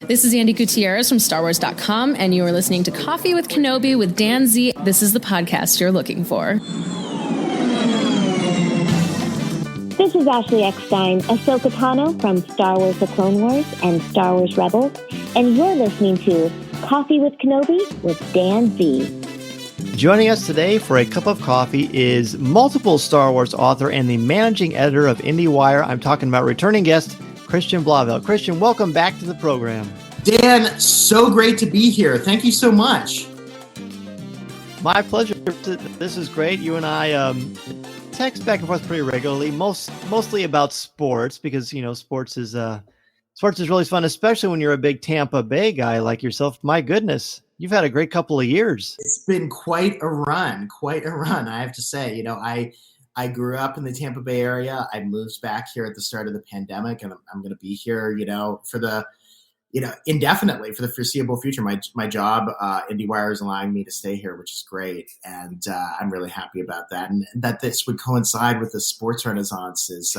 This is Andy Gutierrez from StarWars.com, and you are listening to Coffee with Kenobi with Dan Zehr. This is the podcast you're looking for. This is Ashley Eckstein, Ahsoka Tano from Star Wars The Clone Wars and Star Wars Rebels, and you're listening to Coffee with Kenobi with Dan Zehr. Joining us today for a cup of coffee is multiple Star Wars author and the managing editor of IndieWire. I'm talking about returning guest Christian Blauvelt. Christian, welcome back to the program. Dan, so great to be here. Thank you so much. My pleasure. This is great. You and I text back and forth pretty regularly, mostly about sports, because sports is really fun, especially when you're a big Tampa Bay guy like yourself. My goodness, you've had a great couple of years. It's been quite a run, I have to say. I grew up in the Tampa Bay area. I moved back here at the start of the pandemic, and I'm going to be here, for indefinitely for the foreseeable future. My job, IndieWire, is allowing me to stay here, which is great. And I'm really happy about that. And that this would coincide with the sports renaissance is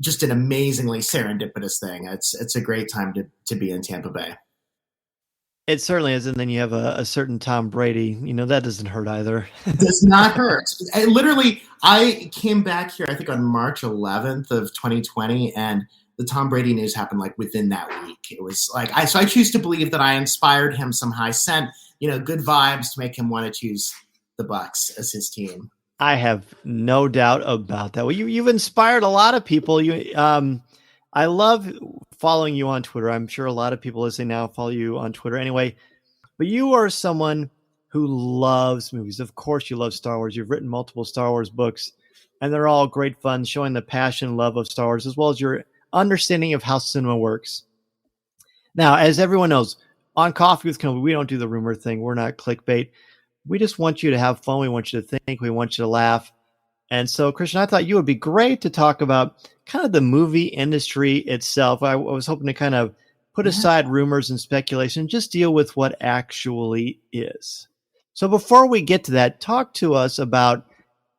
just an amazingly serendipitous thing. It's a great time to be in Tampa Bay. It certainly is. And then you have a certain Tom Brady, that doesn't hurt either. It does not hurt. I came back here, I think on March 11th of 2020, and the Tom Brady news happened like within that week. It was like, so I choose to believe that I inspired him somehow. I sent, good vibes to make him want to choose the Bucs as his team. I have no doubt about that. Well, you've inspired a lot of people. I love following you on Twitter. I'm sure a lot of people listening now follow you on Twitter anyway. But you are someone who loves movies. Of course, you love Star Wars. You've written multiple Star Wars books, and they're all great fun, showing the passion and love of Star Wars, as well as your understanding of how cinema works. Now, as everyone knows, on Coffee with Kenobi, we don't do the rumor thing. We're not clickbait. We just want you to have fun. We want you to think. We want you to laugh. And so, Christian, I thought you would be great to talk about kind of the movie industry itself. I was hoping to kind of put aside rumors and speculation, just deal with what actually is. So before we get to that, talk to us about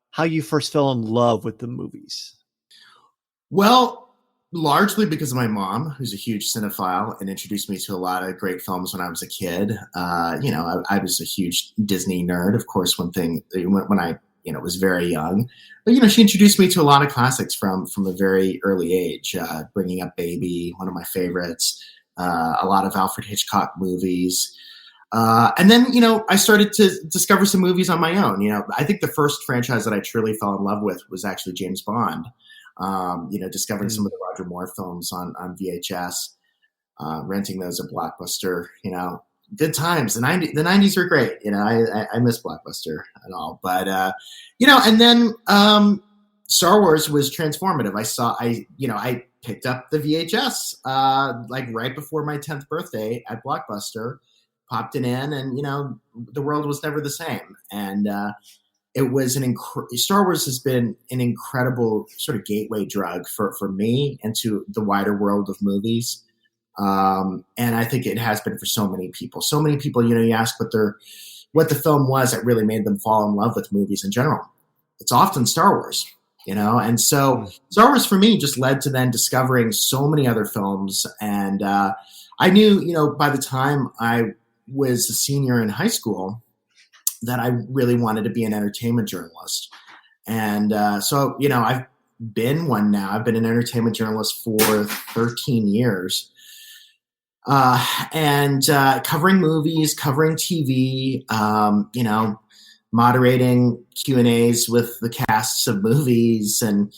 how you first fell in love with the movies. Well, largely because of my mom, who's a huge cinephile and introduced me to a lot of great films when I was a kid. I was a huge Disney nerd, of course, when I was very young. But, she introduced me to a lot of classics from a very early age, Bringing Up Baby, one of my favorites, a lot of Alfred Hitchcock movies. And then, I started to discover some movies on my own. I think the first franchise that I truly fell in love with was actually James Bond. Discovering some of the Roger Moore films on VHS, renting those at Blockbuster, good times. The 90s were great. I miss Blockbuster and all, but, and then, Star Wars was transformative. I picked up the VHS, right before my 10th birthday at Blockbuster, popped it in, and, the world was never the same. And, it was Star Wars has been an incredible sort of gateway drug for me into the wider world of movies. And I think it has been for so many people. So many people, you ask what the film was that really made them fall in love with movies in general. It's often Star Wars, and so Star Wars for me just led to then discovering so many other films. And I knew, by the time I was a senior in high school, that I really wanted to be an entertainment journalist. And so, I've been one now. I've been an entertainment journalist for 13 years. And covering movies, covering TV, moderating Q&As with the casts of movies, and,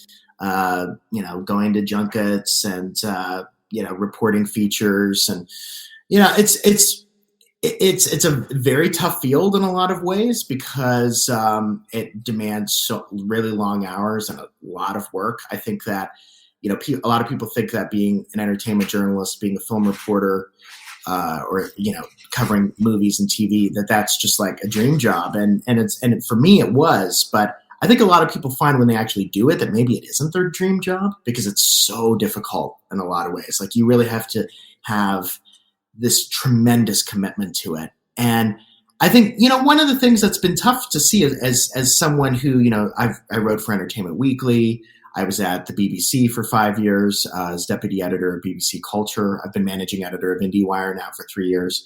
going to junkets and, reporting features. And, it's a very tough field in a lot of ways because it demands really long hours and a lot of work. I think that a lot of people think that being an entertainment journalist, being a film reporter, or covering movies and TV, that's just like a dream job, and for me it was. But I think a lot of people find when they actually do it that maybe it isn't their dream job because it's so difficult in a lot of ways. Like you really have to have this tremendous commitment to it. And I think, one of the things that's been tough to see as someone who, I wrote for Entertainment Weekly, I was at the BBC for 5 years as deputy editor of BBC Culture. I've been managing editor of IndieWire now for 3 years.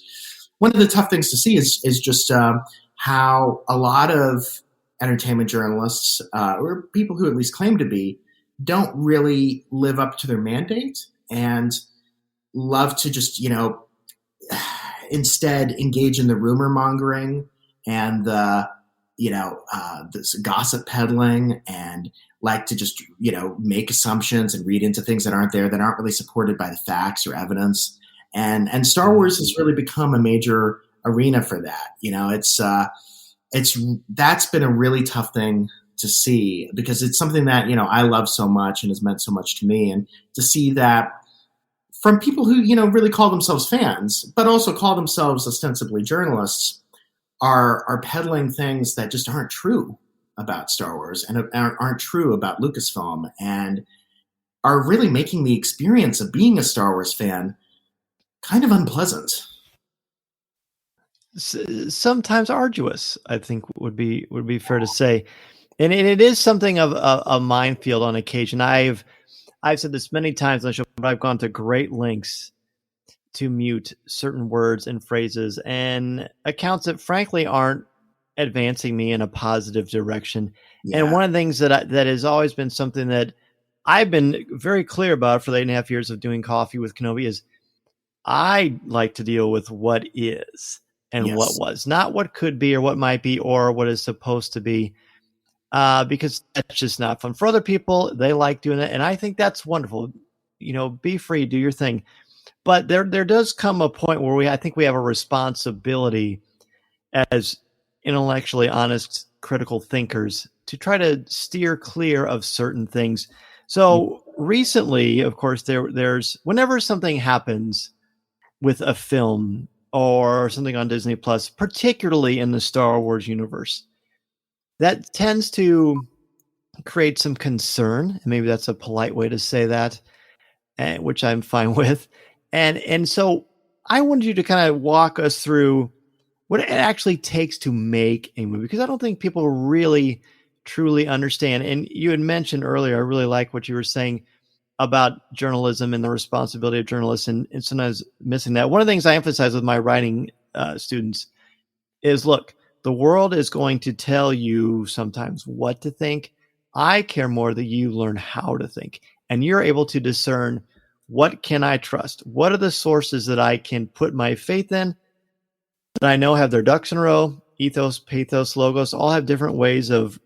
One of the tough things to see is just how a lot of entertainment journalists, or people who at least claim to be, don't really live up to their mandate and love to just, instead engage in the rumor mongering and this gossip peddling, and like to just, make assumptions and read into things that aren't there, that aren't really supported by the facts or evidence. And Star Wars has really become a major arena for that. That's been a really tough thing to see, because it's something that, I love so much and has meant so much to me. And to see that from people who, really call themselves fans, but also call themselves ostensibly journalists, are peddling things that just aren't true about Star Wars and aren't true about Lucasfilm, and are really making the experience of being a Star Wars fan kind of unpleasant. Sometimes arduous, I think would be fair to say, and it is something of a minefield on occasion. I've said this many times on the show, but I've gone to great lengths to mute certain words and phrases and accounts that frankly aren't advancing me in a positive direction. Yeah. And one of the things that has always been something that I've been very clear about for the 8.5 years of doing Coffee with Kenobi is I like to deal with what is and what was, not what could be or what might be or what is supposed to be, because that's just not fun for other people. They like doing it, and I think that's wonderful. Be free, do your thing. But there does come a point where I think we have a responsibility as intellectually honest, critical thinkers to try to steer clear of certain things. So recently, of course, there's whenever something happens with a film or something on Disney Plus, particularly in the Star Wars universe, that tends to create some concern. And maybe that's a polite way to say that, which I'm fine with. And so I wanted you to kind of walk us through what it actually takes to make a movie, because I don't think people really truly understand. And you had mentioned earlier, I really like what you were saying about journalism and the responsibility of journalists, and sometimes missing that. One of the things I emphasize with my writing students is, look, the world is going to tell you sometimes what to think. I care more that you learn how to think, and you're able to discern, what can I trust? What are the sources that I can put my faith in, that I know have their ducks in a row? Ethos, pathos, logos, all have different ways of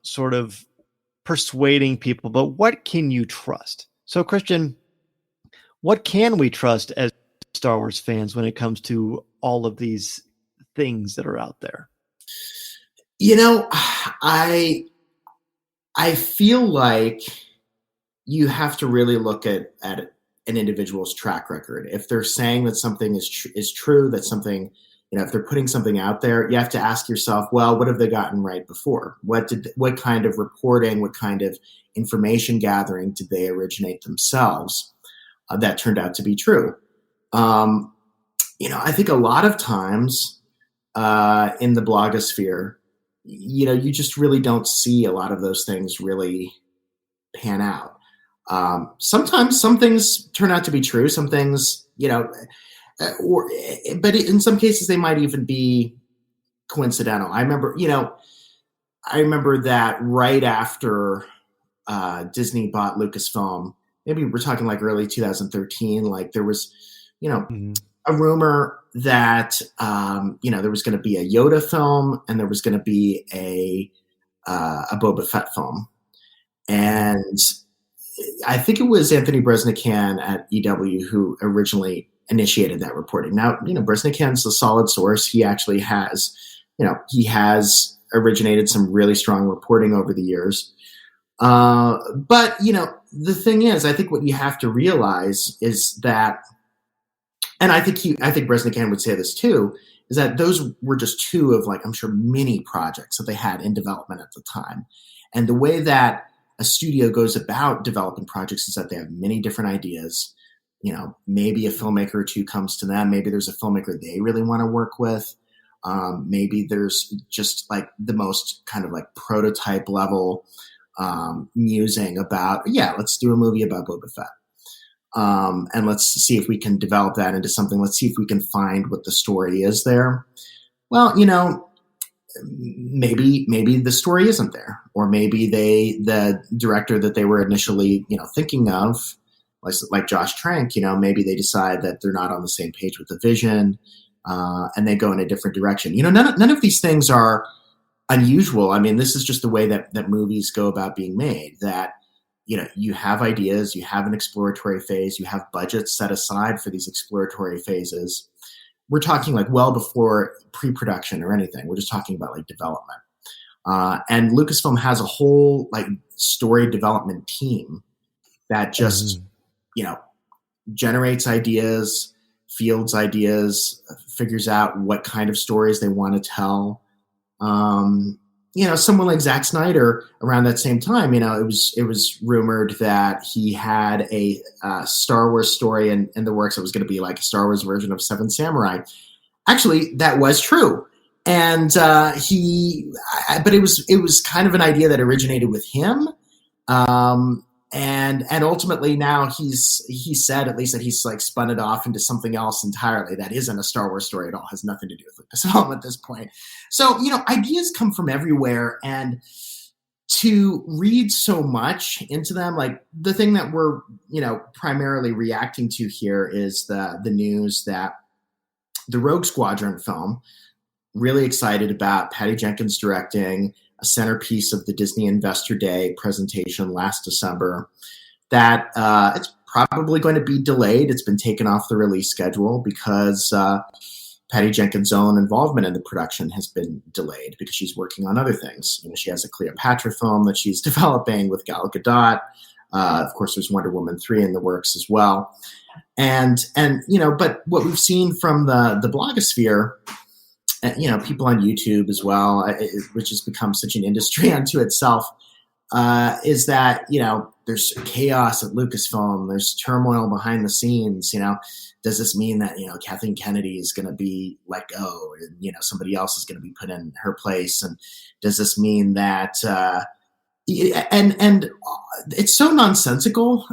sort of persuading people, but what can you trust? So, Christian, what can we trust as Star Wars fans when it comes to all of these things that are out there? I feel like you have to really look at an individual's track record. If they're saying that something is true, that something, if they're putting something out there, you have to ask yourself, well, what have they gotten right before? What kind of reporting, what kind of information gathering did they originate themselves that turned out to be true? I think a lot of times in the blogosphere, you just really don't see a lot of those things really pan out. Sometimes some things turn out to be true. Some things, but in some cases they might even be coincidental. I remember that right after Disney bought Lucasfilm, maybe we're talking like early 2013, like there was, a rumor that, there was going to be a Yoda film and there was going to be a Boba Fett film. And I think it was Anthony Bresnikan at EW who originally initiated that reporting. Now, Bresnikan's a solid source. He actually has, he has originated some really strong reporting over the years. But, the thing is, I think what you have to realize is that, and I think Bresnikan would say this too, is that those were just two of, like, I'm sure many projects that they had in development at the time. And the way that a studio goes about developing projects is that they have many different ideas. Maybe a filmmaker or two comes to them. Maybe there's a filmmaker they really want to work with. Maybe there's just like the most kind of like prototype level musing about, let's do a movie about Boba Fett. And let's see if we can develop that into something. Let's see if we can find what the story is there. Well, maybe the story isn't there, or maybe the director that they were initially, thinking of, like Josh Trank, maybe they decide that they're not on the same page with the vision, and they go in a different direction. None of these things are unusual. I mean, this is just the way that movies go about being made, that, you have ideas, you have an exploratory phase, you have budgets set aside for these exploratory phases. We're talking like well before pre-production or anything. We're just talking about like development. And Lucasfilm has a whole like story development team that just, generates ideas, fields ideas, figures out what kind of stories they want to tell. Someone like Zack Snyder around that same time, it was rumored that he had a Star Wars story in the works that was going to be like a Star Wars version of Seven Samurai. Actually, that was true. And but it was kind of an idea that originated with him. And ultimately now he said at least that he's like spun it off into something else entirely that isn't a Star Wars story at all, has nothing to do with Lucasfilm at this point. So, ideas come from everywhere, and to read so much into them, like the thing that we're, primarily reacting to here is the news that the Rogue Squadron film, really excited about, Patty Jenkins directing, a centerpiece of the Disney Investor Day presentation last December, that it's probably going to be delayed. It's been taken off the release schedule because Patty Jenkins' own involvement in the production has been delayed because she's working on other things. She has a Cleopatra film that she's developing with Gal Gadot. Of course, there's Wonder Woman 3 in the works as well. And but what we've seen from the blogosphere, people on YouTube as well, which has become such an industry unto itself, is that, there's chaos at Lucasfilm. There's turmoil behind the scenes. Does this mean that, Kathleen Kennedy is going to be let go and, somebody else is going to be put in her place? And does this mean that, and it's so nonsensical,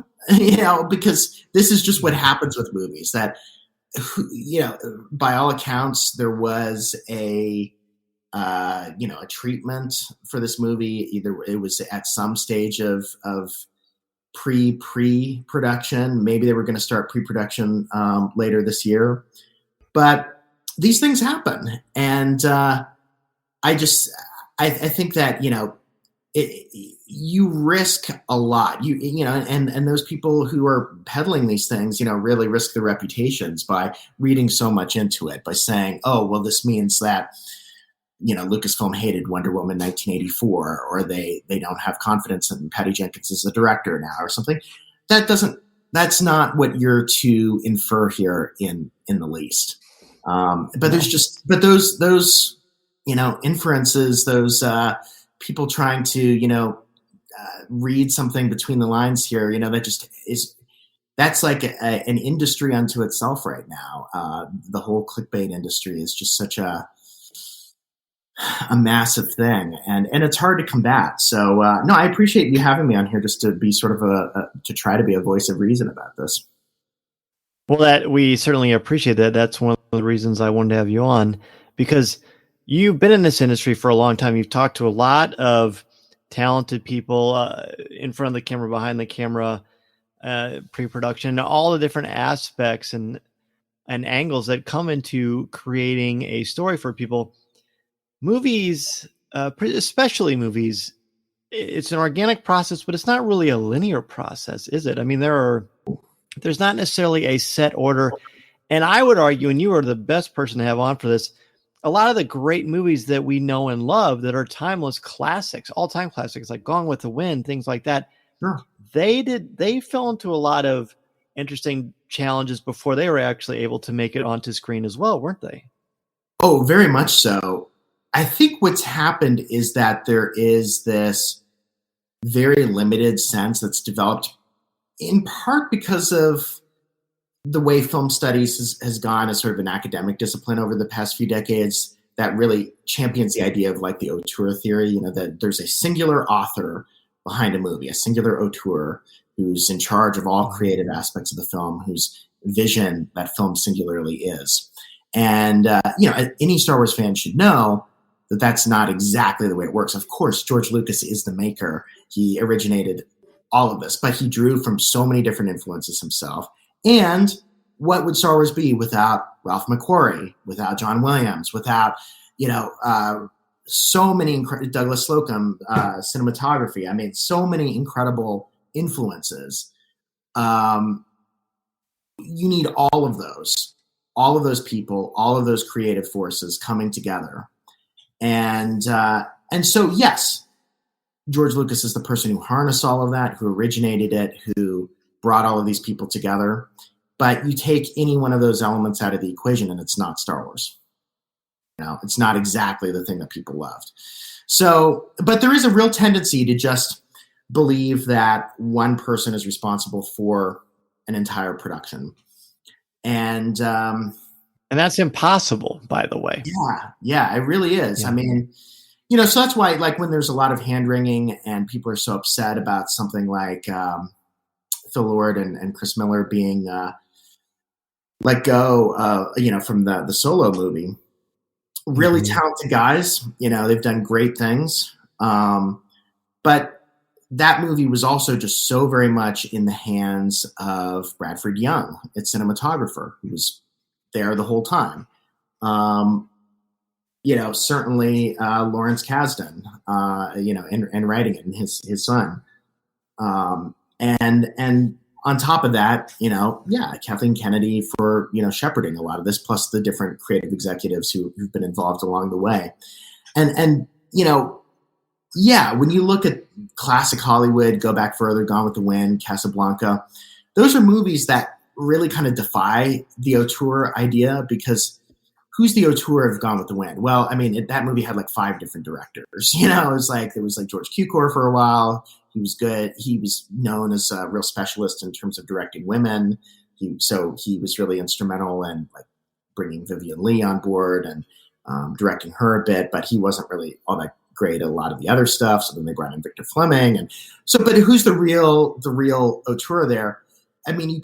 because this is just what happens with movies, that, by all accounts, there was a treatment for this movie. Either it was at some stage of pre-production. Maybe they were going to start pre-production later this year. But these things happen. And I think that, you risk a lot. And those people who are peddling these things, really risk their reputations by reading so much into it, by saying, oh, well, this means that, Lucasfilm hated Wonder Woman 1984, or they don't have confidence in Patty Jenkins as a director now, or something. That's not what you're to infer here in the least. But those inferences, those people trying to, read something between the lines here, that's like an industry unto itself right now. The whole clickbait industry is just such a massive thing, and it's hard to combat. So no, I appreciate you having me on here just to be sort of to try to be a voice of reason about this. Well, that we certainly appreciate that. That's one of the reasons I wanted to have you on, because you've been in this industry for a long time. You've talked to a lot of talented people in front of the camera, behind the camera, pre-production, all the different aspects and angles that come into creating a story for people. Movies, especially movies, it's an organic process, but it's not really a linear process, is it? I mean, there's not necessarily a set order. And I would argue, and you are the best person to have on for this, a lot of the great movies that we know and love that are timeless classics, all-time classics, like Gone with the Wind, things like that, sure, they fell into a lot of interesting challenges before they were actually able to make it onto screen as well, weren't they? Oh, very much so. I think what's happened is that there is this very limited sense that's developed in part because of the way film studies has gone as sort of an academic discipline over the past few decades, that really champions the idea of like the auteur theory, that there's a singular author behind a movie, a singular auteur who's in charge of all creative aspects of the film, whose vision that film singularly is. And, any Star Wars fan should know that that's not exactly the way it works. Of course, George Lucas is the maker. He originated all of this, but he drew from so many different influences himself. And what would Star Wars be without Ralph McQuarrie, without John Williams, without, so many Douglas Slocum, cinematography. I mean, so many incredible influences. You need all of those people, all of those creative forces coming together. And so, yes, George Lucas is the person who harnessed all of that, who originated it, who brought all of these people together. But you take any one of those elements out of the equation and it's not Star Wars. It's not exactly the thing that people loved. So, but there is a real tendency to just believe that one person is responsible for an entire production. And that's impossible, by the way. Yeah, it really is. Yeah. I mean, so that's why, like, when there's a lot of hand-wringing and people are so upset about something like Phil Lord and Chris Miller being let go, from the Solo movie. Really talented guys, they've done great things. But that movie was also just so very much in the hands of Bradford Young, its cinematographer, who was there the whole time. Certainly Lawrence Kasdan, in writing it, and his son. And on top of that, Kathleen Kennedy for, shepherding a lot of this, plus the different creative executives who've been involved along the way. And when you look at classic Hollywood, go back further, Gone with the Wind, Casablanca, those are movies that really kind of defy the auteur idea, because who's the auteur of Gone with the Wind? Well, I mean, that movie had like 5 different directors. It was like George Cukor for a while. He was good. He was known as a real specialist in terms of directing women. So he was really instrumental in like bringing Vivian Leigh on board and directing her a bit, but he wasn't really all that great at a lot of the other stuff. So then they brought in Victor Fleming, and so. But who's the real auteur there? I mean, you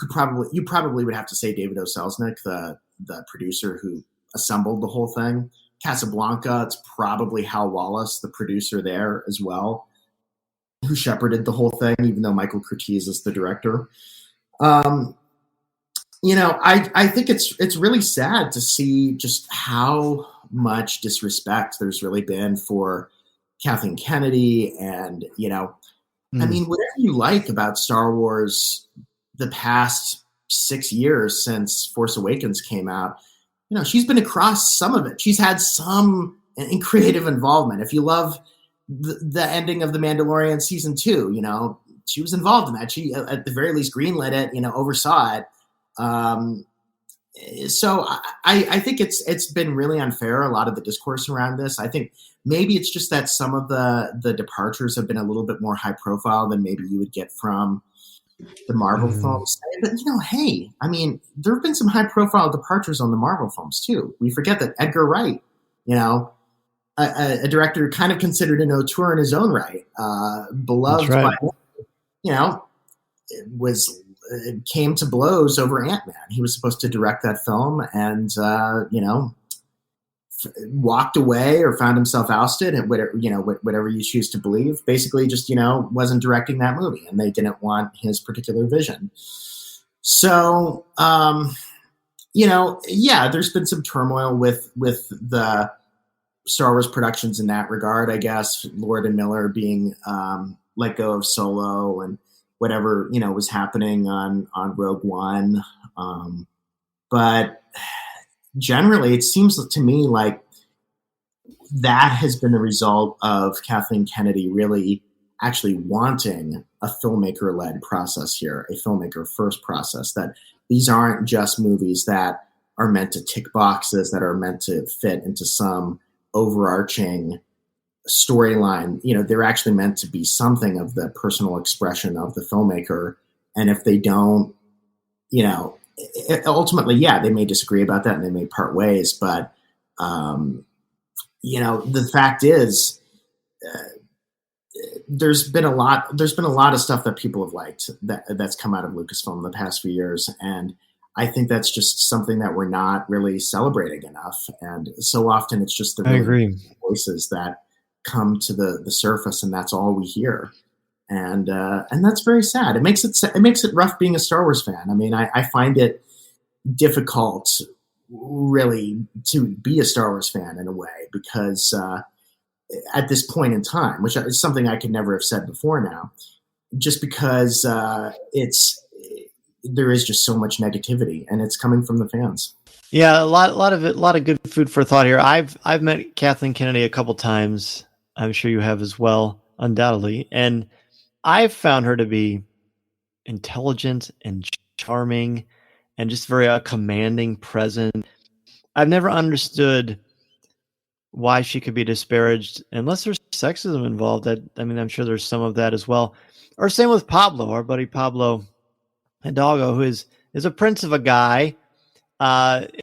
probably would have to say David O. Selznick, the producer who assembled the whole thing. Casablanca, it's probably Hal Wallace, the producer there as well, who shepherded the whole thing, even though Michael Curtiz is the director. I think it's really sad to see just how much disrespect there's really been for Kathleen Kennedy. And, I mean, whatever you like about Star Wars the past 6 years since Force Awakens came out, she's been across some of it. She's had some creative involvement. If you love the ending of The Mandalorian season 2, she was involved in that. She, at the very least, greenlit it, oversaw it. So I think it's been really unfair, a lot of the discourse around this. I think maybe it's just that some of the departures have been a little bit more high profile than maybe you would get from the Marvel films. But, hey, I mean, there have been some high profile departures on the Marvel films too. We forget that Edgar Wright, a director kind of considered an auteur in his own right, beloved by, came to blows over Ant-Man. He was supposed to direct that film and, walked away or found himself ousted, and whatever you choose to believe, basically just, wasn't directing that movie, and they didn't want his particular vision. So, there's been some turmoil with the Star Wars productions in that regard, I guess. Lord and Miller being let go of Solo, and whatever, was happening on Rogue One. But generally, it seems to me like that has been the result of Kathleen Kennedy really actually wanting a filmmaker-led process here, a filmmaker-first process, that these aren't just movies that are meant to tick boxes, that are meant to fit into some overarching storyline. They're actually meant to be something of the personal expression of the filmmaker. And if they don't, ultimately, they may disagree about that and they may part ways. But, the fact is, there's been a lot of stuff that people have liked that's come out of Lucasfilm in the past few years, and I think that's just something that we're not really celebrating enough. And so often it's just the really voices that come to the surface, and that's all we hear. And that's very sad. It makes it rough being a Star Wars fan. I mean, I find it difficult really to be a Star Wars fan in a way, because at this point in time, which is something I could never have said before now, just because there is just so much negativity, and it's coming from the fans. Yeah, a lot of good food for thought here. I've met Kathleen Kennedy a couple times. I'm sure you have as well, undoubtedly. And I've found her to be intelligent and charming and just very commanding present. I've never understood why she could be disparaged unless there's sexism involved. I'm sure there's some of that as well. Or same with Pablo, our buddy Pablo Hidalgo, who is a prince of a guy.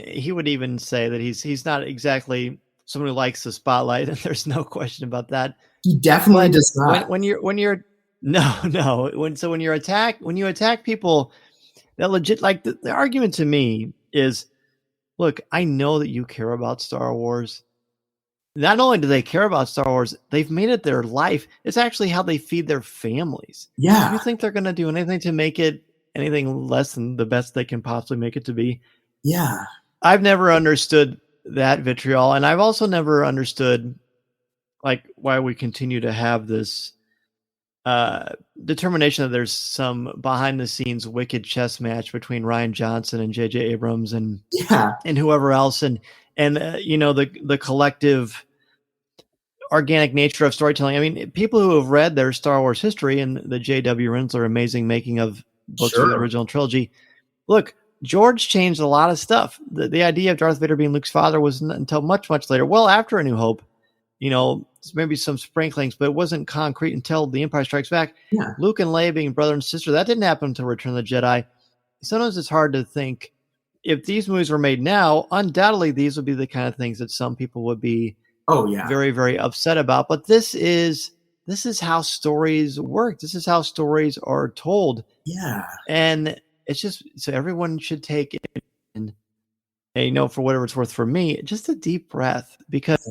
He would even say that he's not exactly someone who likes the spotlight, and there's no question about that. He definitely does not. When you attack people that legit, like the argument to me is, look, I know that you care about Star Wars. Not only do they care about Star Wars, they've made it their life. It's actually how they feed their families. Yeah. Do you think they're going to do anything to make it anything less than the best they can possibly make it to be? Yeah. I've never understood that vitriol. And I've also never understood like why we continue to have this determination that there's some behind the scenes wicked chess match between Rian Johnson and J.J. Abrams and whoever else. And the collective organic nature of storytelling. I mean, people who have read their Star Wars history and the J.W. Rinsler amazing making of books of the original trilogy. Look, George changed a lot of stuff. The idea of Darth Vader being Luke's father wasn't until much, much later. Well, after A New Hope, maybe some sprinklings, but it wasn't concrete until The Empire Strikes Back. Yeah. Luke and Leia being brother and sister, that didn't happen until Return of the Jedi. Sometimes it's hard to think, if these movies were made now, undoubtedly these would be the kind of things that some people would be very, very upset about. But this is how stories work. This is how stories are told. Yeah. And it's just, so everyone should take it and for whatever it's worth, for me, just a deep breath, because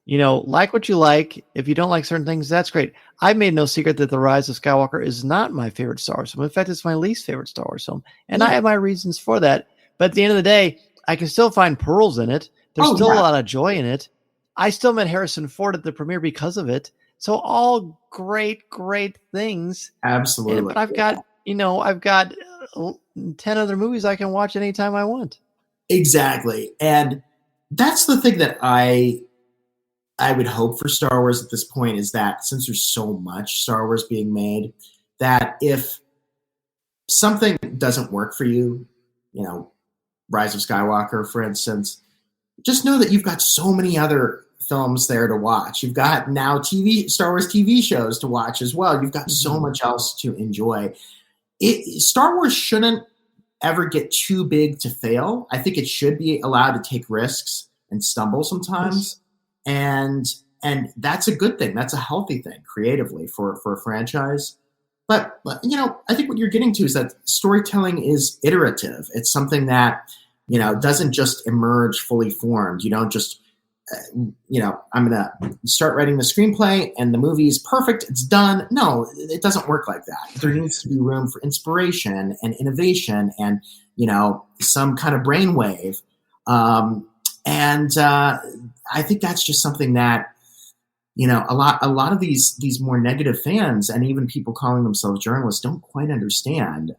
like what you like. If you don't like certain things, that's great. I made no secret that The Rise of Skywalker is not my favorite Star Wars film. In fact, it's my least favorite Star Wars film. And I have my reasons for that. But at the end of the day, I can still find pearls in it. There's still a lot of joy in it. I still met Harrison Ford at the premiere because of it. So all great, great things. Absolutely. But I've got 10 other movies I can watch anytime I want. Exactly. And that's the thing that I would hope for Star Wars at this point, is that since there's so much Star Wars being made, that if something doesn't work for you, Rise of Skywalker, for instance, just know that you've got so many other films there to watch. You've got now Star Wars TV shows to watch as well. You've got so much else to enjoy. Star Wars shouldn't ever get too big to fail. I think it should be allowed to take risks and stumble sometimes. Yes. And that's a good thing. That's a healthy thing creatively for a franchise. But I think what you're getting to is that storytelling is iterative. It's something that, doesn't just emerge fully formed. You don't just, I'm going to start writing the screenplay and the movie is perfect. It's done. No, it doesn't work like that. There needs to be room for inspiration and innovation and, some kind of brainwave. And I think that's just something that, a lot of these more negative fans and even people calling themselves journalists don't quite understand.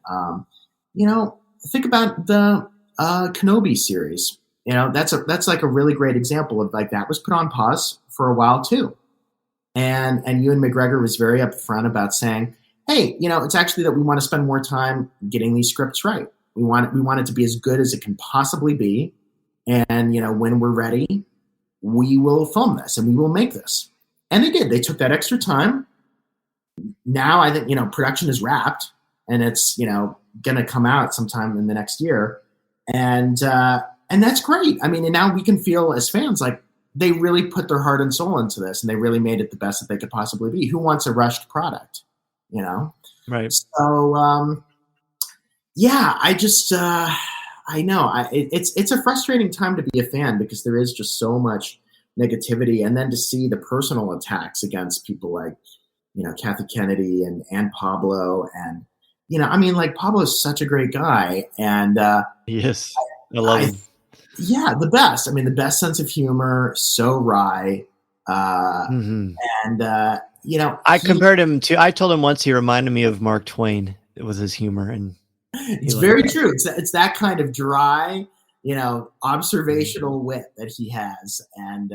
Think about the Kenobi series. That's like a really great example of like that was put on pause for a while too. And Ewan McGregor was very upfront about saying, hey, it's actually that we want to spend more time getting these scripts right. We want it to be as good as it can possibly be. And, when we're ready, we will film this and we will make this. And they did. They took that extra time. Now I think, production is wrapped and it's, going to come out sometime in the next year. And that's great. I mean, and now we can feel as fans like they really put their heart and soul into this, and they really made it the best that they could possibly be. Who wants a rushed product, you know? Right. So, yeah, I just, I know it's a frustrating time to be a fan because there is just so much negativity, and then to see the personal attacks against people like, you know, Kathy Kennedy and Pablo, and, you know, I mean, like, Pablo's such a great guy, and Yes, I love him. Yeah, the best. I mean, the best sense of humor, so wry, and you know, I compared him to. I told him once he reminded me of Mark Twain. It was his humor, and it's very true. It's that kind of dry, you know, observational wit that he has, and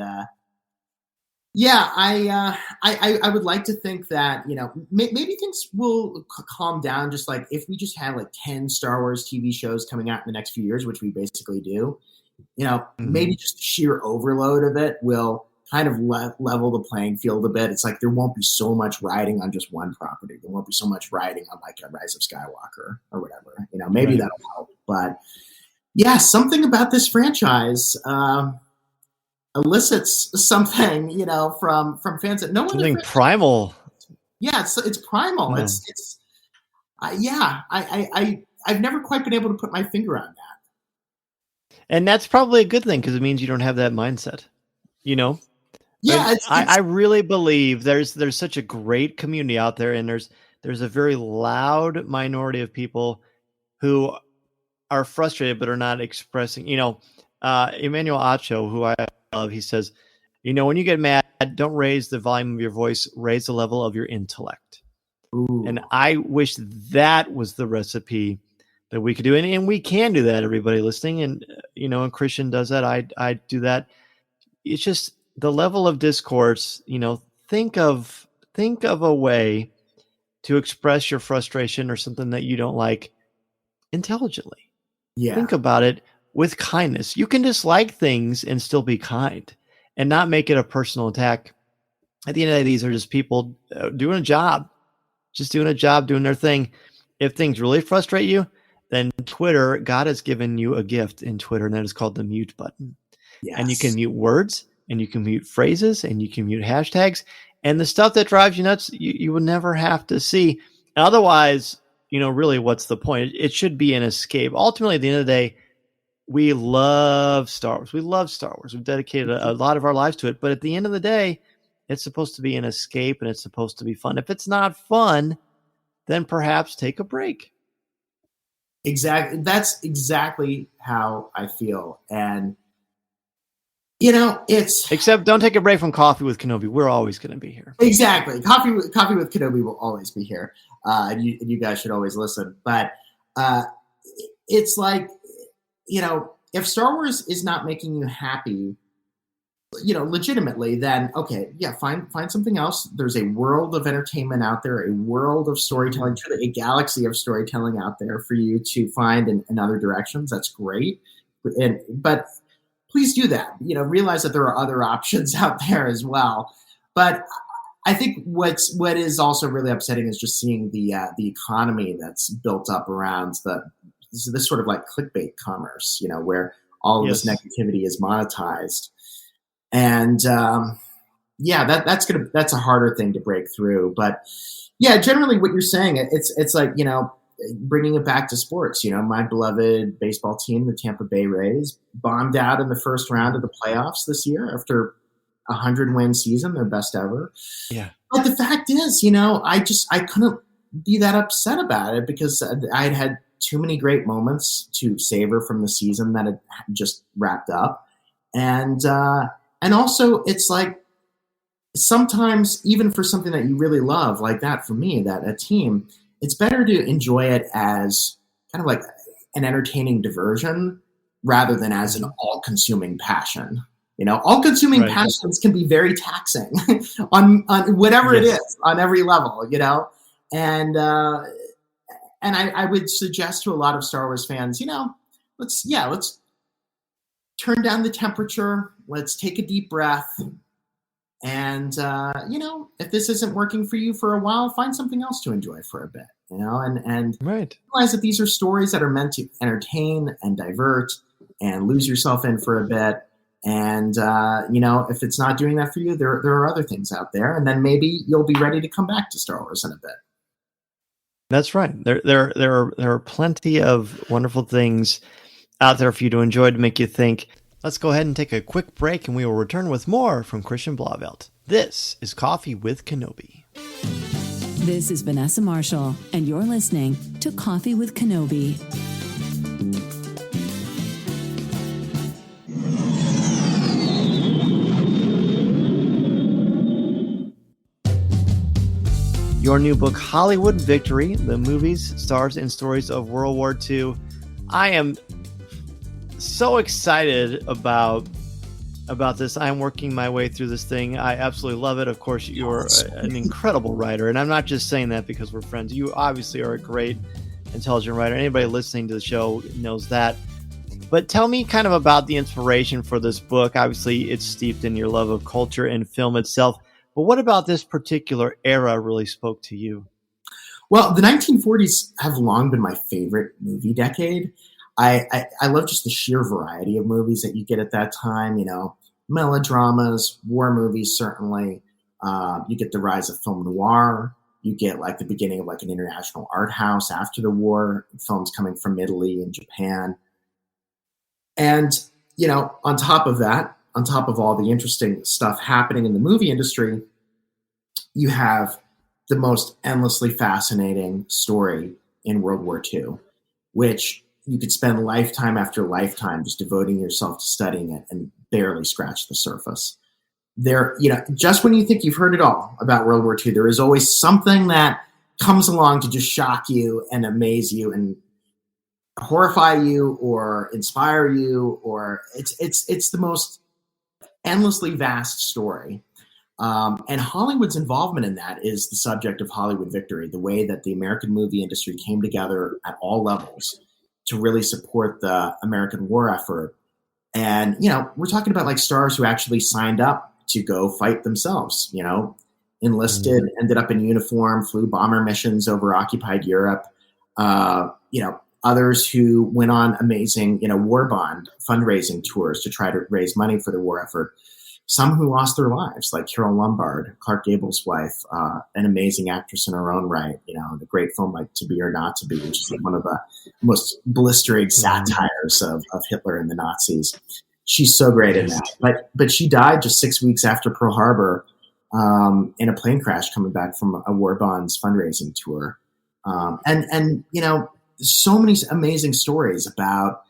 yeah, I would like to think that, you know, maybe things will calm down. Just like if we just had like 10 Star Wars TV shows coming out in the next few years, which we basically do, you know, maybe just the sheer overload of it will kind of level the playing field a bit. It's like there won't be so much riding on just one property. There won't be so much riding on like a Rise of Skywalker or whatever. You know, maybe that'll help. But yeah, something about this franchise elicits something, you know, from fans that no one. Something primal. Yeah, it's primal. Yeah. It's I've never quite been able to put my finger on that. And that's probably a good thing because it means you don't have that mindset, you know? Yeah, I really believe there's such a great community out there, and there's a very loud minority of people who are frustrated but are not expressing. You know, Emmanuel Acho, who I love, he says, you know, when you get mad, don't raise the volume of your voice, raise the level of your intellect. Ooh. And I wish that was the recipe that we could do. And we can do that, everybody listening. And, you know, and Christian does that. I do that. It's just the level of discourse, you know, think of a way to express your frustration or something that you don't like intelligently. Yeah. Think about it with kindness. You can dislike things and still be kind and not make it a personal attack. At the end of the day, these are just people doing a job, doing their thing. If things really frustrate you, then Twitter, God has given you a gift in Twitter, and that is called the mute button. Yes. And you can mute words, and you can mute phrases, and you can mute hashtags, and the stuff that drives you nuts, you will never have to see. Otherwise, you know, really, what's the point? It should be an escape. Ultimately, at the end of the day, we love Star Wars. We love Star Wars. We've dedicated a lot of our lives to it. But at the end of the day, it's supposed to be an escape, and it's supposed to be fun. If it's not fun, then perhaps take a break. Exactly. That's exactly how I feel. And, you know, except don't take a break from Coffee with Kenobi. We're always going to be here. Exactly. Coffee with Kenobi will always be here. And you guys should always listen. But it's like, you know, if Star Wars is not making you happy, you know, legitimately, then okay, yeah, find something else. There's a world of entertainment out there, a world of storytelling, a galaxy of storytelling out there for you to find in other directions. That's great, but please do that. You know, realize that there are other options out there as well. But I think what is also really upsetting is just seeing the economy that's built up around this sort of like clickbait commerce. You know, where all of this negativity is monetized. And yeah, that's a harder thing to break through. But yeah, generally what you're saying, it's like, you know, bringing it back to sports. You know, my beloved baseball team, the Tampa Bay Rays, bombed out in the first round of the playoffs this year after a 100-win season, their best ever. Yeah. But the fact is, you know, I couldn't be that upset about it because I'd had too many great moments to savor from the season that had just wrapped up. And also, it's like sometimes even for something that you really love, like that for me, that a team, it's better to enjoy it as kind of like an entertaining diversion rather than as an all-consuming passion. You know, all-consuming passions can be very taxing on whatever it is, on every level, you know. And I would suggest to a lot of Star Wars fans, you know, let's turn down the temperature. Let's take a deep breath. And, you know, if this isn't working for you for a while, find something else to enjoy for a bit, you know, and realize that these are stories that are meant to entertain and divert and lose yourself in for a bit. And, if it's not doing that for you, there are other things out there. And then maybe you'll be ready to come back to Star Wars in a bit. That's right. There are plenty of wonderful things out there for you to enjoy, to make you think. Let's go ahead and take a quick break, and we will return with more from Christian Blauvelt. This is Coffee with Kenobi. This is Vanessa Marshall, and you're listening to Coffee with Kenobi. Your new book, Hollywood Victory, the movies, stars, and stories of World War II. I am so excited about this. I'm working my way through this thing. I absolutely love it. Of course, you're an incredible writer, and I'm not just saying that because we're friends. You obviously are a great, intelligent writer. Anybody listening to the show knows that. But tell me kind of about the inspiration for this book. Obviously, it's steeped in your love of culture and film itself. But what about this particular era really spoke to you? Well, the 1940s have long been my favorite movie decade. I love just the sheer variety of movies that you get at that time, melodramas, war movies, certainly. You get the rise of film noir. You get like the beginning of like an international art house after the war, films coming from Italy and Japan. And, on top of that, on top of all the interesting stuff happening in the movie industry, you have the most endlessly fascinating story in World War II, which you could spend lifetime after lifetime just devoting yourself to studying it and barely scratch the surface. Just when you think you've heard it all about World War II, there is always something that comes along to just shock you and amaze you and horrify you or inspire you, or it's the most endlessly vast story. And Hollywood's involvement in that is the subject of Hollywood Victory, the way that the American movie industry came together at all levels to really support the American war effort. And, we're talking about like stars who actually signed up to go fight themselves, enlisted, ended up in uniform, flew bomber missions over occupied Europe, others who went on amazing, war bond fundraising tours to try to raise money for the war effort. Some who lost their lives, like Carol Lombard, Clark Gable's wife, an amazing actress in her own right, the great film like To Be or Not to Be, which is like one of the most blistering satires of Hitler and the Nazis. She's so great in that. But she died just 6 weeks after Pearl Harbor in a plane crash coming back from a war bonds fundraising tour. And so many amazing stories about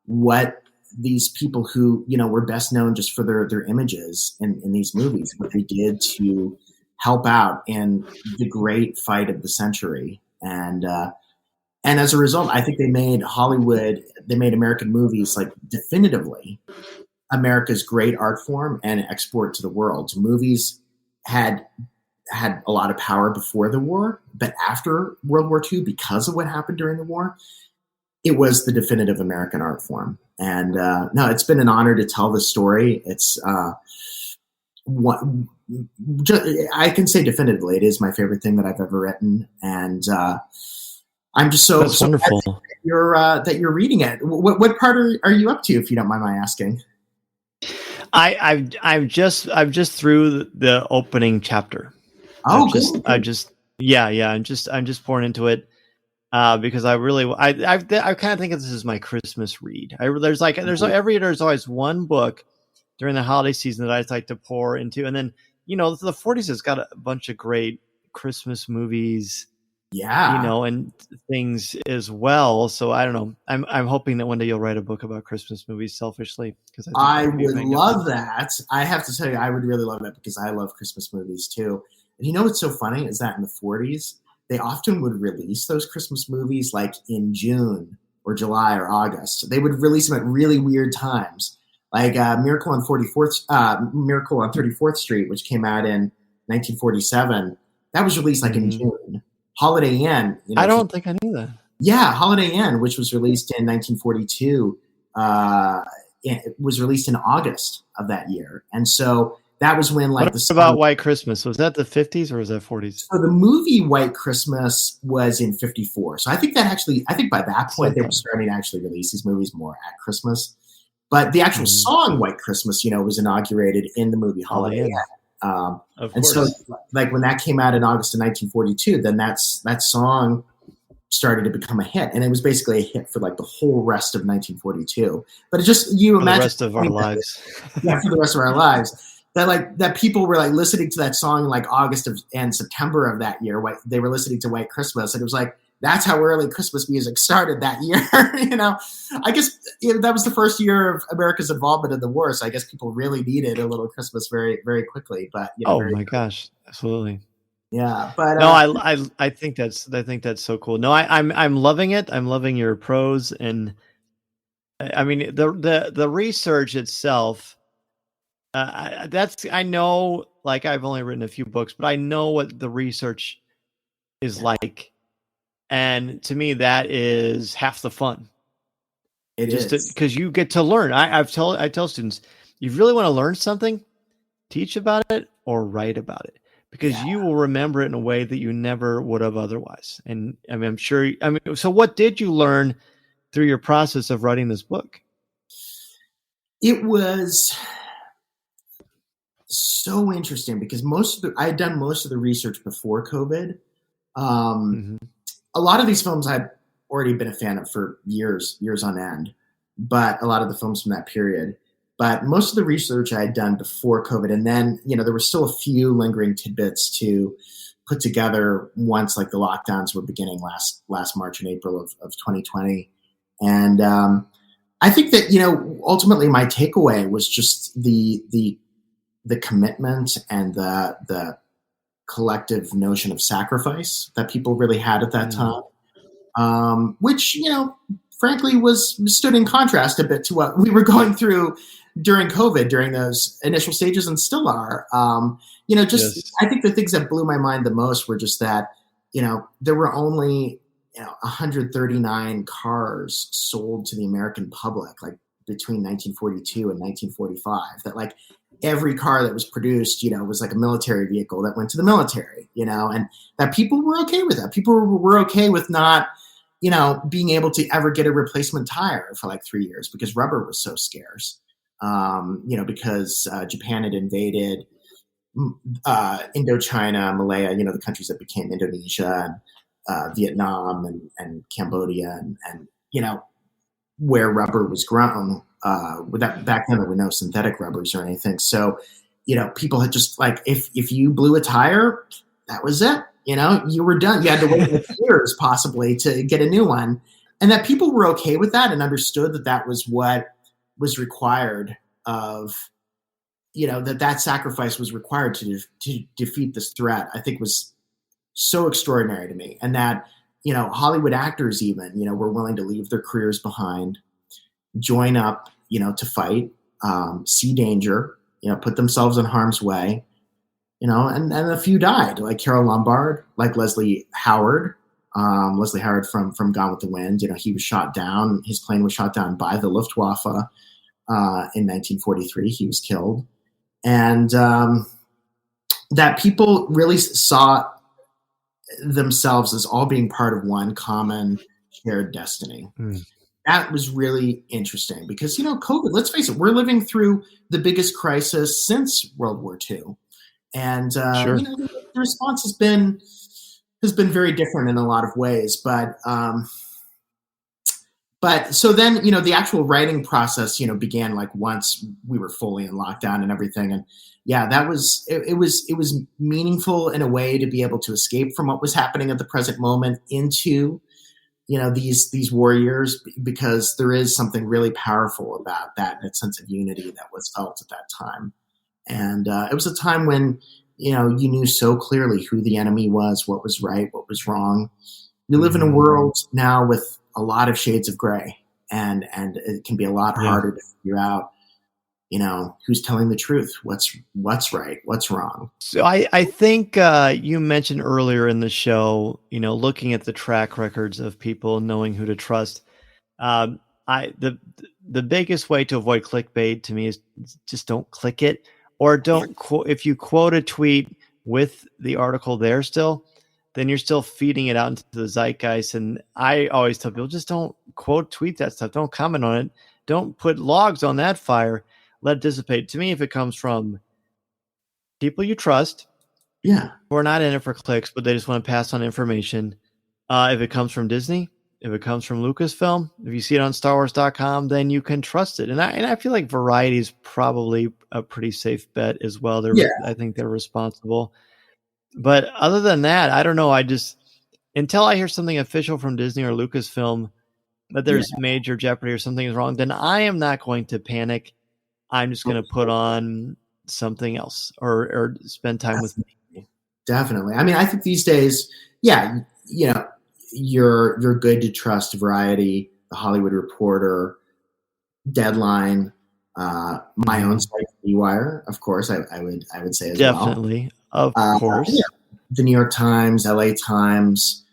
what these people who, were best known just for their images in these movies, what they did to help out in the great fight of the century. And as a result, I think they made American movies like definitively America's great art form and export to the world. So movies had a lot of power before the war, but after World War II, because of what happened during the war, it was the definitive American art form. And it's been an honor to tell this story. It's I can say definitively, it is my favorite thing that I've ever written. And I'm just so wonderful that you're reading it. What part are you up to, if you don't mind my asking? I'm just through the opening chapter. Oh, I'm just pouring into it because I kind of think of this as my Christmas read. There's always one book during the holiday season that I like to pour into, and then the 40s has got a bunch of great Christmas movies, and things as well. So I don't know. I'm hoping that one day you'll write a book about Christmas movies. Selfishly, because I would love that. I have to tell you, I would really love that because I love Christmas movies too. And what's so funny is that in the 40s, they often would release those Christmas movies like in June or July or August. They would release them at really weird times, like Miracle on 34th Street, which came out in 1947. That was released like in June. Holiday Inn. I don't think I knew that. Yeah, Holiday Inn, which was released in 1942, it was released in August of that year, and so. That was when, like, what about White Christmas? Was that the 50s or was that 40s? So the movie White Christmas was in 54. So I think by that point they were starting to actually release these movies more at Christmas. But the actual song "White Christmas," was inaugurated in the movie Holiday Inn. Of and course. so, like when that came out in August of 1942, then that song started to become a hit, and it was basically a hit for like the whole rest of 1942. But it just for the rest of our lives. Yeah, for the rest of our lives. That people were like listening to that song in like August and September of that year. They were listening to White Christmas, and it was like, that's how early Christmas music started that year. I guess that was the first year of America's involvement in the war. So I guess people really needed a little Christmas very, very quickly. But gosh, absolutely. Yeah, but no, I think that's so cool. No, I'm loving it. I'm loving your prose, and I mean the research itself. I know, like, I've only written a few books, but I know what the research is like. And to me, that is half the fun. It is because you get to learn. I tell students, you really want to learn something, teach about it or write about it, because you will remember it in a way that you never would have otherwise. And I mean, I'm sure. So what did you learn through your process of writing this book? It was so interesting because I had done most of the research before COVID. A lot of these films I'd already been a fan of for years on end, but a lot of the films from that period. But most of the research I had done before COVID, and then there were still a few lingering tidbits to put together once like the lockdowns were beginning last March and April of 2020. And I think that ultimately my takeaway was just the commitment and the collective notion of sacrifice that people really had at that time, which frankly stood in contrast a bit to what we were going through during COVID, during those initial stages, and still are. I think the things that blew my mind the most were just that there were only 139 cars sold to the American public, like between 1942 and 1945. That like every car that was produced, was like a military vehicle that went to the military, and that people were okay with that. People were okay with not, being able to ever get a replacement tire for like 3 years because rubber was so scarce, because Japan had invaded Indochina, Malaya, the countries that became Indonesia, and Vietnam and Cambodia, and where rubber was grown. Back then there were no synthetic rubbers or anything. So, people had just like, if you blew a tire, that was it. You were done. You had to wait years possibly to get a new one. And that people were okay with that and understood that was what was required of, that sacrifice was required to defeat this threat, I think was so extraordinary to me. And that, Hollywood actors even, were willing to leave their careers behind, join up, to fight, see danger, put themselves in harm's way, and a few died, like Carol Lombard, like Leslie Howard from Gone with the Wind. He was shot down. His plane was shot down by the Luftwaffe in 1943. He was killed. And that people really saw themselves as all being part of one common shared destiny. That was really interesting because, COVID, let's face it, we're living through the biggest crisis since World War II. And, the response has been very different in a lot of ways. But so then, the actual writing process, began like once we were fully in lockdown and everything. And that was, it was meaningful in a way to be able to escape from what was happening at the present moment into, these warriors, because there is something really powerful about that sense of unity that was felt at that time. And it was a time when, you knew so clearly who the enemy was, what was right, what was wrong. We live in a world now with a lot of shades of gray, and it can be a lot harder to figure out, who's telling the truth, what's right, what's wrong. So I think you mentioned earlier in the show, looking at the track records of people, knowing who to trust. The biggest way to avoid clickbait to me is just don't click it, or don't if you quote a tweet with the article there still, then you're still feeding it out into the zeitgeist. And I always tell people, just don't tweet that stuff. Don't comment on it. don't put logs on that fire. Let it dissipate. To me, if it comes from people you trust, who are not in it for clicks, but they just want to pass on information. If it comes from Disney, if it comes from Lucasfilm, if you see it on StarWars.com, then you can trust it. And I feel like Variety is probably a pretty safe bet as well. I think they're responsible. But other than that, I don't know. Until I hear something official from Disney or Lucasfilm that there's major jeopardy or something is wrong, then I am not going to panic. I'm just going to put on something else or spend time with me. Definitely. I mean, I think these days, you're good to trust Variety, The Hollywood Reporter, Deadline, my own site, IndieWire, of course. I would say as definitely, well. Of course. The New York Times, LA Times.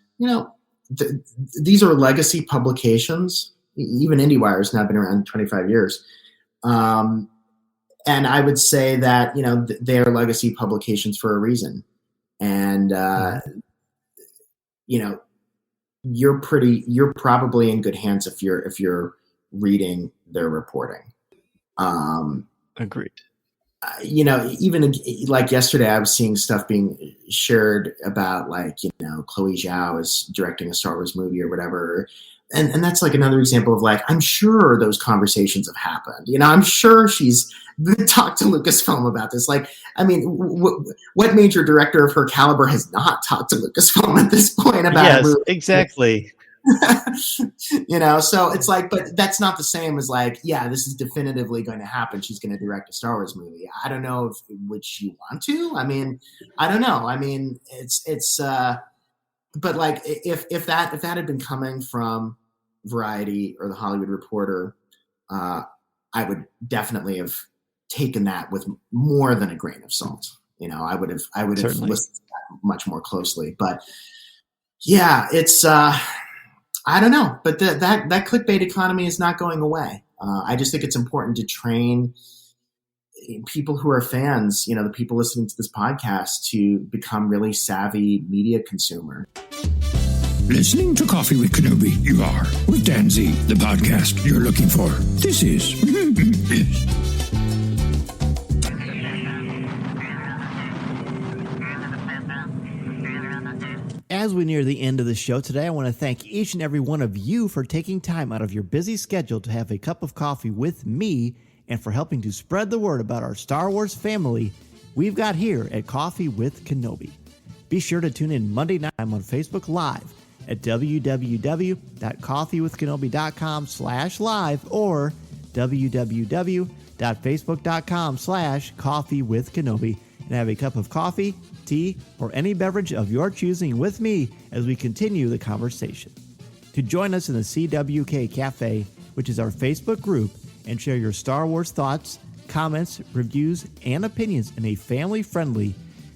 These are legacy publications. Even IndieWire has now been around 25 years. And I would say that, they are legacy publications for a reason. And, you're probably in good hands if you're reading their reporting. Agreed. Even like yesterday, I was seeing stuff being shared about Chloe Zhao is directing a Star Wars movie or whatever. And that's like another example of I'm sure those conversations have happened. I'm sure she's talked to Lucasfilm about this. What major director of her caliber has not talked to Lucasfilm at this point about it? Exactly. So it's but that's not the same as this is definitively going to happen. She's going to direct a Star Wars movie. I don't know would she want to? I don't know. It's but if that had been coming from Variety or The Hollywood Reporter, I would definitely have taken that with more than a grain of salt. I would have listened to that much more closely. But it's I don't know. But that clickbait economy is not going away. I just think it's important to train people who are fans, the people listening to this podcast, to become really savvy media consumer. Listening to Coffee with Kenobi, you are, with Dan Z, the podcast you're looking for. This is... As we near the end of the show today, I want to thank each and every one of you for taking time out of your busy schedule to have a cup of coffee with me and for helping to spread the word about our Star Wars family we've got here at Coffee with Kenobi. Be sure to tune in Monday night on Facebook Live at www.coffeewithkenobi.com/live or www.facebook.com/coffeewithkenobi and have a cup of coffee, tea, or any beverage of your choosing with me as we continue the conversation. To join us in the CWK Cafe, which is our Facebook group, and share your Star Wars thoughts, comments, reviews, and opinions in a family-friendly,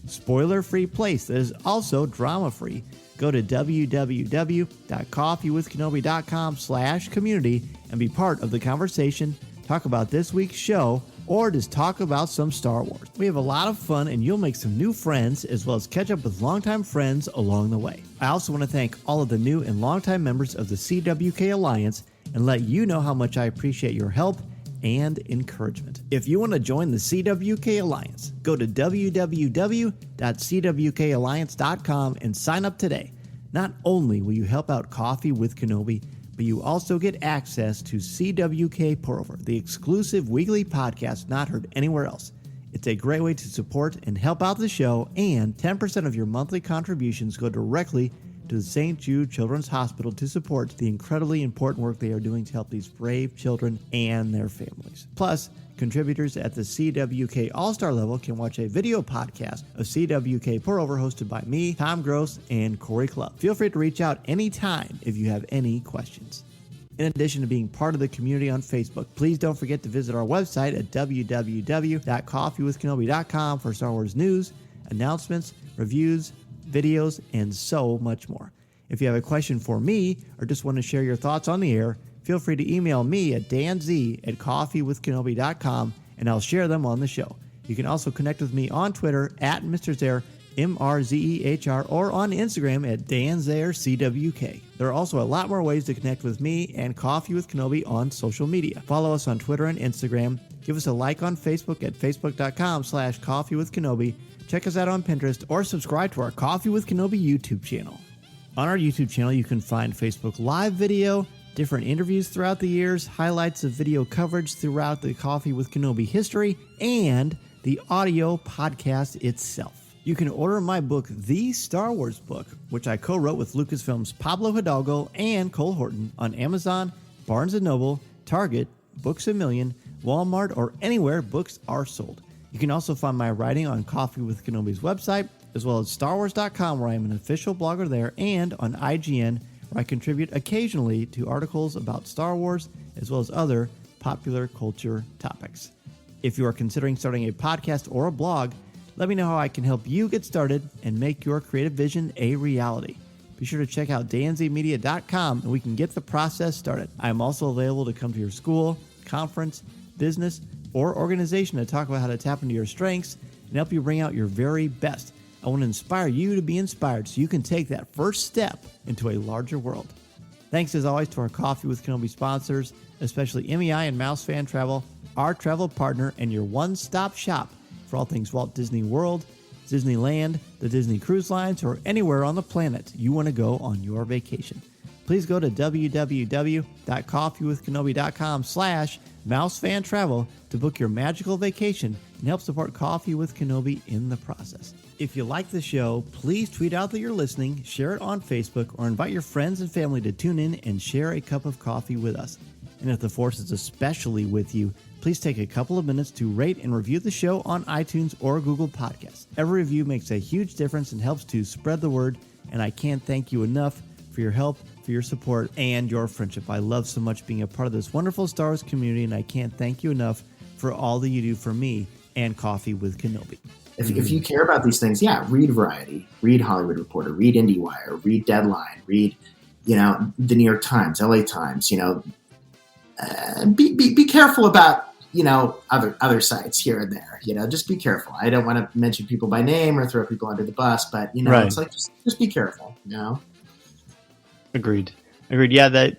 spoiler-free place that is also drama-free, go to www.coffeewithkenobi.com/community and be part of the conversation, talk about this week's show, or just talk about some Star Wars. We have a lot of fun and you'll make some new friends as well as catch up with longtime friends along the way. I also want to thank all of the new and longtime members of the CWK Alliance and let you know how much I appreciate your help and encouragement. If you want to join the CWK Alliance, go to www.cwkalliance.com and sign up today. Not only will you help out Coffee with Kenobi, but you also get access to CWK Pour-Over, the exclusive weekly podcast not heard anywhere else. It's a great way to support and help out the show, and 10% of your monthly contributions go directly to the St. Jude Children's Hospital to support the incredibly important work they are doing to help these brave children and their families. Plus, contributors at the CWK All-Star level can watch a video podcast of CWK Pour-Over hosted by me, Tom Gross, and Corey Clubb. Feel free to reach out anytime if you have any questions. In addition to being part of the community on Facebook, please don't forget to visit our website at www.coffeewithkenobi.com for Star Wars news, announcements, reviews, videos, and so much more. If you have a question for me or just want to share your thoughts on the air, feel free to email me at danz@coffeewithkenobi.com and I'll share them on the show. You can also connect with me on Twitter at Mr. Zehr MRZEHR, or on Instagram at Dan Zehr CWK. There are also a lot more ways to connect with me and Coffee with Kenobi on social media. Follow us on Twitter and Instagram. Give us a like on Facebook at facebook.com/Coffee with Kenobi. Check us out on Pinterest or subscribe to our Coffee with Kenobi YouTube channel. On our YouTube channel, you can find Facebook Live video, different interviews throughout the years, highlights of video coverage throughout the Coffee with Kenobi history, and the audio podcast itself. You can order my book, The Star Wars Book, which I co-wrote with Lucasfilm's Pablo Hidalgo and Cole Horton, on Amazon, Barnes & Noble, Target, Books A Million, Walmart, or anywhere books are sold. You can also find my writing on Coffee with Kenobi's website, as well as StarWars.com, where I am an official blogger there, and on IGN, where I contribute occasionally to articles about Star Wars, as well as other popular culture topics. If you are considering starting a podcast or a blog, let me know how I can help you get started and make your creative vision a reality. Be sure to check out danzmedia.com and we can get the process started. I am also available to come to your school, conference, business, or organization to talk about how to tap into your strengths and help you bring out your very best. I want to inspire you to be inspired so you can take that first step into a larger world. Thanks as always to our Coffee with Kenobi sponsors, especially MEI and Mouse Fan Travel, our travel partner and your one-stop shop for all things Walt Disney World, Disneyland, the Disney Cruise Lines, or anywhere on the planet you want to go on your vacation. Please go to www.coffeewithkenobi.com/mousefantravel to book your magical vacation and help support Coffee with Kenobi in the process. If you like the show, please tweet out that you're listening, share it on Facebook, or invite your friends and family to tune in and share a cup of coffee with us. And if the Force is especially with you, please take a couple of minutes to rate and review the show on iTunes or Google Podcasts. Every review makes a huge difference and helps to spread the word, and I can't thank you enough for your help, for your support, and your friendship. I love so much being a part of this wonderful Star Wars community, and I can't thank you enough for all that you do for me and Coffee with Kenobi. If you care about these things, read Variety, read Hollywood Reporter, read IndieWire, read Deadline, read, the New York Times, LA Times, be careful about, other sites here and there, just be careful. I don't want to mention people by name or throw people under the bus, but, Right. It's like, just be careful, Agreed. Yeah, that,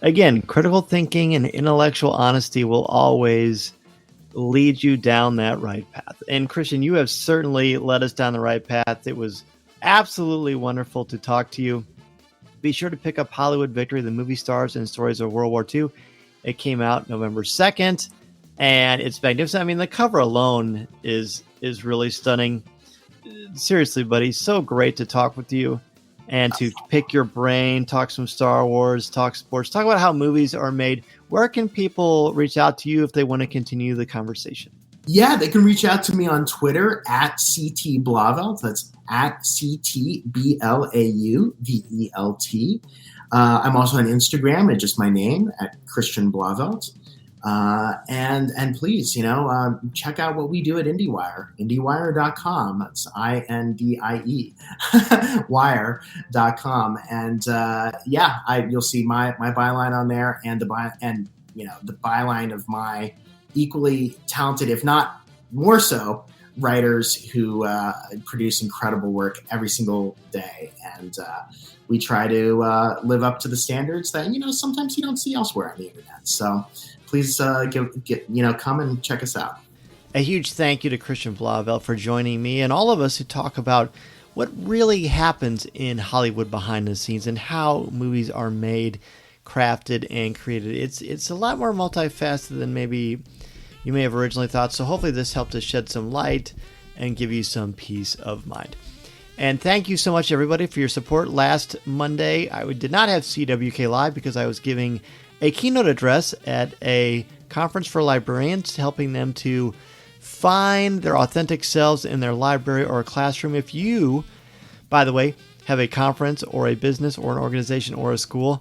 again, critical thinking and intellectual honesty will always lead you down that right path. And Christian, you have certainly led us down the right path. It was absolutely wonderful to talk to you. Be sure to pick up Hollywood Victory, the movie stars and stories of World War II. It came out November 2nd, and it's magnificent. I mean, the cover alone is really stunning. Seriously, buddy, so great to talk with you and to pick your brain, talk some Star Wars, talk sports, talk about how movies are made. Where can people reach out to you if they want to continue the conversation? Yeah, they can reach out to me on Twitter at CT Blauvelt. That's at CTBLAUVELT. I'm also on Instagram at just my name at Christian Blauvelt. And please, check out what we do at IndieWire, IndieWire.com. That's INDIE, wire.com. And you'll see my byline on there and the byline of my equally talented, if not more so, writers who produce incredible work every single day. And we try to live up to the standards that, sometimes you don't see elsewhere on the internet. So please come and check us out. A huge thank you to Christian Blauvelt for joining me and all of us who talk about what really happens in Hollywood behind the scenes and how movies are made, crafted, and created. It's a lot more multifaceted than maybe you may have originally thought. So hopefully this helped to shed some light and give you some peace of mind. And thank you so much, everybody, for your support. Last Monday, I did not have CWK Live because I was giving a keynote address at a conference for librarians, helping them to find their authentic selves in their library or a classroom. If you, by the way, have a conference or a business or an organization or a school,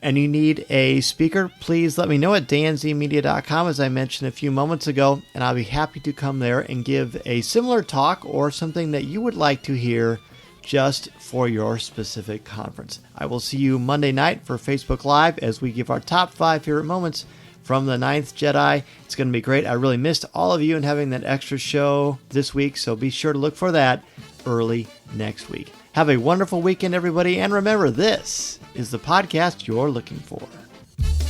and you need a speaker, please let me know at danzmedia.com, as I mentioned a few moments ago, and I'll be happy to come there and give a similar talk or something that you would like to hear just for your specific conference. I will see you Monday night for Facebook Live as we give our top 5 favorite moments from The Ninth Jedi. It's going to be great. I really missed all of you and having that extra show this week, so be sure to look for that early next week. Have a wonderful weekend, everybody, and remember, this is the podcast you're looking for.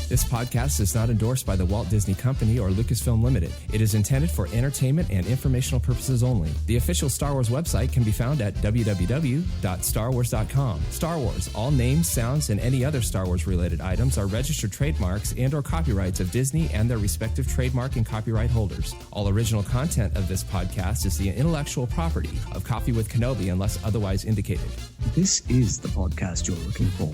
This podcast is not endorsed by the Walt Disney Company or Lucasfilm Limited. It is intended for entertainment and informational purposes only. The official Star Wars website can be found at www.starwars.com. Star Wars, all names, sounds, and any other Star Wars-related items are registered trademarks and or copyrights of Disney and their respective trademark and copyright holders. All original content of this podcast is the intellectual property of Coffee with Kenobi unless otherwise indicated. This is the podcast you're looking for.